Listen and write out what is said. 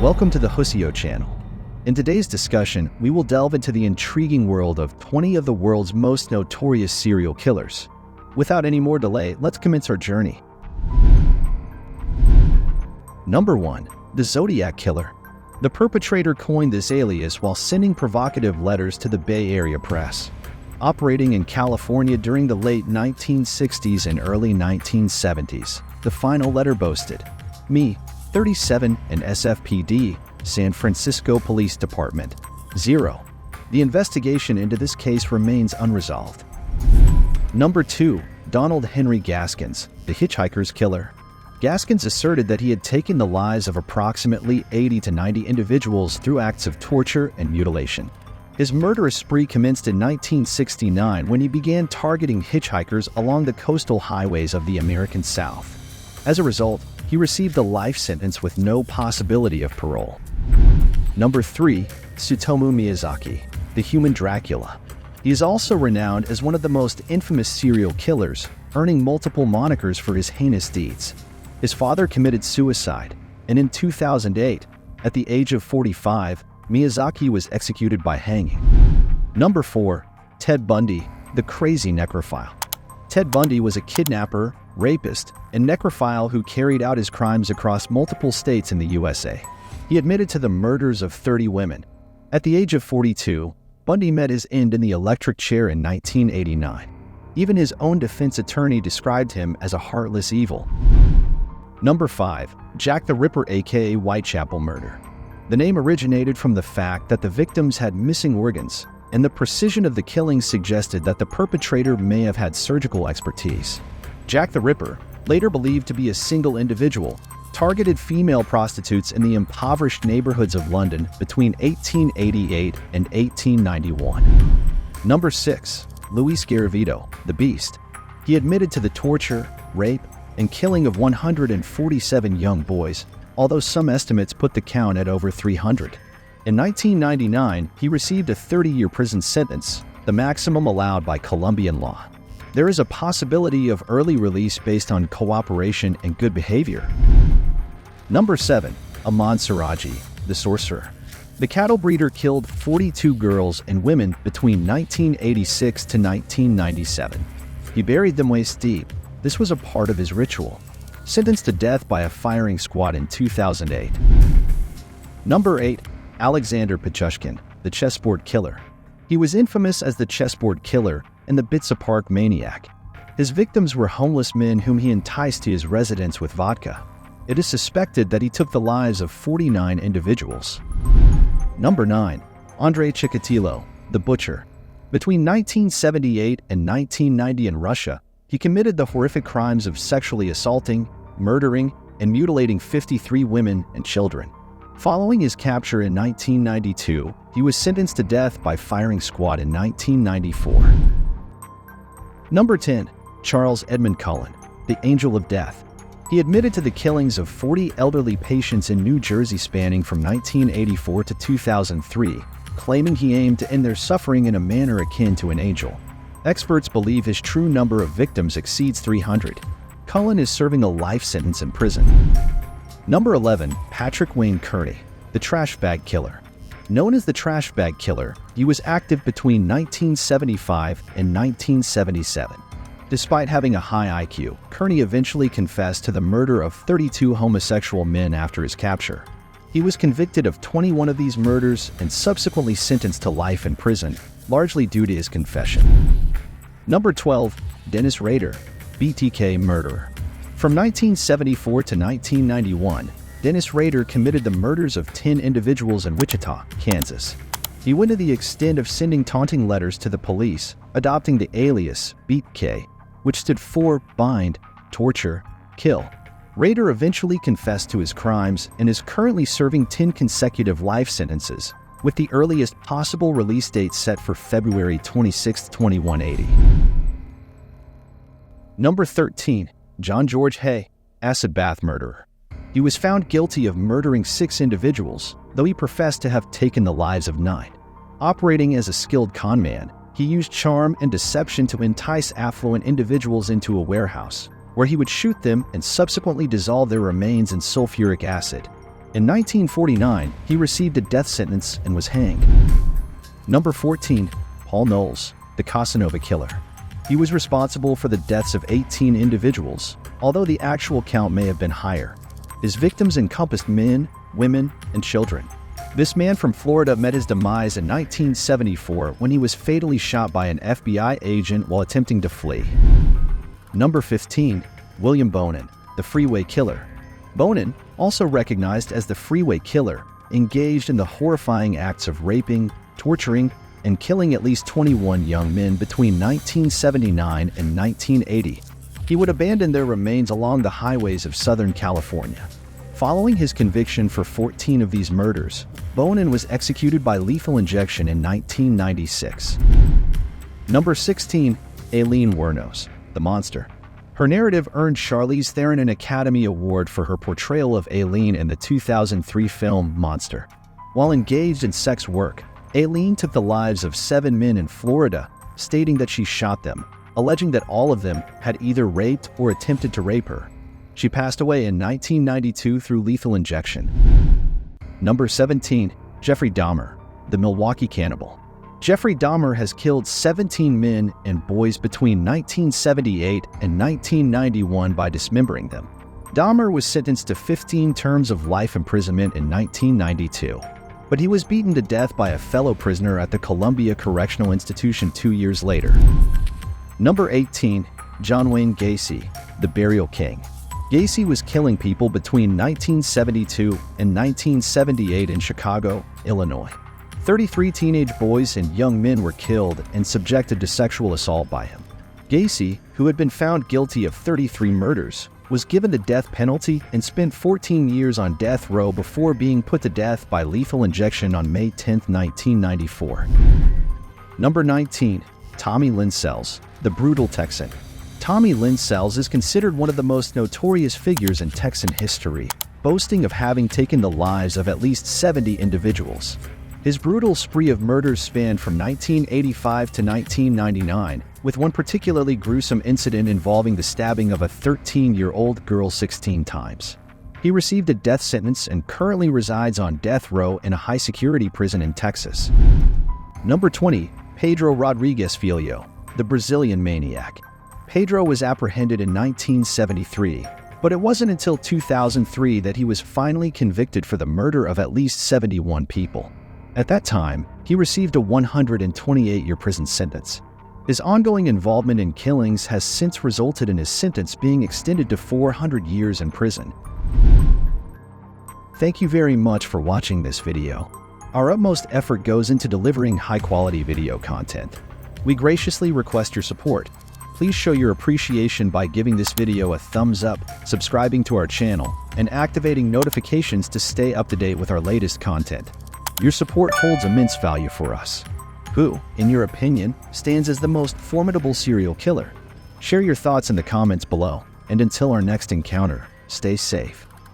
Welcome to the HUSSIO channel. In today's discussion, we will delve into the intriguing world of 20 of the world's most notorious serial killers. Without any more delay, let's commence our journey. Number 1. The Zodiac Killer. The perpetrator coined this alias while sending provocative letters to the Bay Area press. Operating in California during the late 1960s and early 1970s, the final letter boasted, "Me, 37 and SFPD, San Francisco Police Department, 0. The investigation into this case remains unresolved. Number 2. Donald Henry Gaskins, the Hitchhiker's Killer. Gaskins asserted that he had taken the lives of approximately 80 to 90 individuals through acts of torture and mutilation. His murderous spree commenced in 1969 when he began targeting hitchhikers along the coastal highways of the American South. As a result, he received a life sentence with no possibility of parole. Number 3. Tsutomu Miyazaki, the Human Dracula. He is also renowned as one of the most infamous serial killers, earning multiple monikers for his heinous deeds. His father committed suicide, and in 2008, at the age of 45, Miyazaki was executed by hanging. Number 4. Ted Bundy, the Crazy Necrophile. Ted Bundy was a kidnapper, rapist, and necrophile who carried out his crimes across multiple states in the USA. He admitted to the murders of 30 women. At the age of 42, Bundy met his end in the electric chair in 1989. Even his own defense attorney described him as a heartless evil. Number 5. Jack the Ripper, aka Whitechapel Murder. The name originated from the fact that the victims had missing organs, and the precision of the killings suggested that the perpetrator may have had surgical expertise. Jack the Ripper, later believed to be a single individual, targeted female prostitutes in the impoverished neighborhoods of London between 1888 and 1891. Number 6. Luis Garavito, the Beast. He admitted to the torture, rape, and killing of 147 young boys, although some estimates put the count at over 300. In 1999, he received a 30-year prison sentence, the maximum allowed by Colombian law. There is a possibility of early release based on cooperation and good behavior. Number 7. Ahmad Siraji, the Sorcerer. The cattle breeder killed 42 girls and women between 1986 to 1997. He buried them waist deep. This was a part of his ritual. Sentenced to death by a firing squad in 2008. Number 8. Alexander Pichushkin, the Chessboard Killer. He was infamous as the Chessboard Killer and the Bitsa Park Maniac. His victims were homeless men whom he enticed to his residence with vodka. It is suspected that he took the lives of 49 individuals. Number 9. Andrei Chikatilo, the Butcher. Between 1978 and 1990 in Russia, he committed the horrific crimes of sexually assaulting, murdering, and mutilating 53 women and children. Following his capture in 1992, he was sentenced to death by firing squad in 1994. Number 10. Charles Edmund Cullen, the Angel of Death. He admitted to the killings of 40 elderly patients in New Jersey spanning from 1984 to 2003, claiming he aimed to end their suffering in a manner akin to an angel. Experts believe his true number of victims exceeds 300. Cullen is serving a life sentence in prison. Number 11. Patrick Wayne Kearney, the Trash Bag Killer. Known as the Trash Bag Killer, he was active between 1975 and 1977. Despite having a high IQ, Kearney eventually confessed to the murder of 32 homosexual men after his capture. He was convicted of 21 of these murders and subsequently sentenced to life in prison, largely due to his confession. Number 12. Dennis Rader, BTK Murderer. From 1974 to 1991, Dennis Rader committed the murders of 10 individuals in Wichita, Kansas. He went to the extent of sending taunting letters to the police, adopting the alias BTK, which stood for bind, torture, kill. Rader eventually confessed to his crimes and is currently serving 10 consecutive life sentences, with the earliest possible release date set for February 26, 2180. Number 13. John George Hay, Acid Bath Murderer. He was found guilty of murdering 6 individuals, though he professed to have taken the lives of 9. Operating as a skilled con man, he used charm and deception to entice affluent individuals into a warehouse, where he would shoot them and subsequently dissolve their remains in sulfuric acid. In 1949, he received a death sentence and was hanged. Number 14. Paul Knowles, the Casanova Killer. He was responsible for the deaths of 18 individuals, although the actual count may have been higher. His victims encompassed men, women, and children. This man from Florida met his demise in 1974 when he was fatally shot by an FBI agent while attempting to flee. Number 15. William Bonin, the Freeway Killer. Bonin, also recognized as the Freeway Killer, engaged in the horrifying acts of raping, torturing, and killing at least 21 young men between 1979 and 1980. He would abandon their remains along the highways of Southern California. Following his conviction for 14 of these murders, Bonin was executed by lethal injection in 1996. Number 16. Aileen Wuornos, the Monster. Her narrative earned Charlize Theron an Academy Award for her portrayal of Aileen in the 2003 film Monster. While engaged in sex work, Aileen took the lives of 7 men in Florida, stating that she shot them, alleging that all of them had either raped or attempted to rape her. She passed away in 1992 through lethal injection. Number 17. Jeffrey Dahmer, the Milwaukee Cannibal. Jeffrey Dahmer has killed 17 men and boys between 1978 and 1991 by dismembering them. Dahmer was sentenced to 15 terms of life imprisonment in 1992, but he was beaten to death by a fellow prisoner at the Columbia Correctional Institution 2 years later. Number 18. John Wayne Gacy, the Burial King. Gacy was killing people between 1972 and 1978 in Chicago, Illinois. 33 teenage boys and young men were killed and subjected to sexual assault by him. Gacy, who had been found guilty of 33 murders, was given the death penalty and spent 14 years on death row before being put to death by lethal injection on May 10, 1994. Number 19. Tommy Lynn Sells, the Brutal Texan. Tommy Lynn Sells is considered one of the most notorious figures in Texan history, boasting of having taken the lives of at least 70 individuals. His brutal spree of murders spanned from 1985 to 1999, with one particularly gruesome incident involving the stabbing of a 13-year-old girl 16 times. He received a death sentence and currently resides on death row in a high-security prison in Texas. Number 20. Pedro Rodrigues Filho, the Brazilian Maniac. Pedro was apprehended in 1973, but it wasn't until 2003 that he was finally convicted for the murder of at least 71 people. At that time, he received a 128-year prison sentence. His ongoing involvement in killings has since resulted in his sentence being extended to 400 years in prison. Thank you very much for watching this video. Our utmost effort goes into delivering high-quality video content. We graciously request your support. Please show your appreciation by giving this video a thumbs up, subscribing to our channel, and activating notifications to stay up to date with our latest content. Your support holds immense value for us. Who, in your opinion, stands as the most formidable serial killer? Share your thoughts in the comments below, and until our next encounter, stay safe.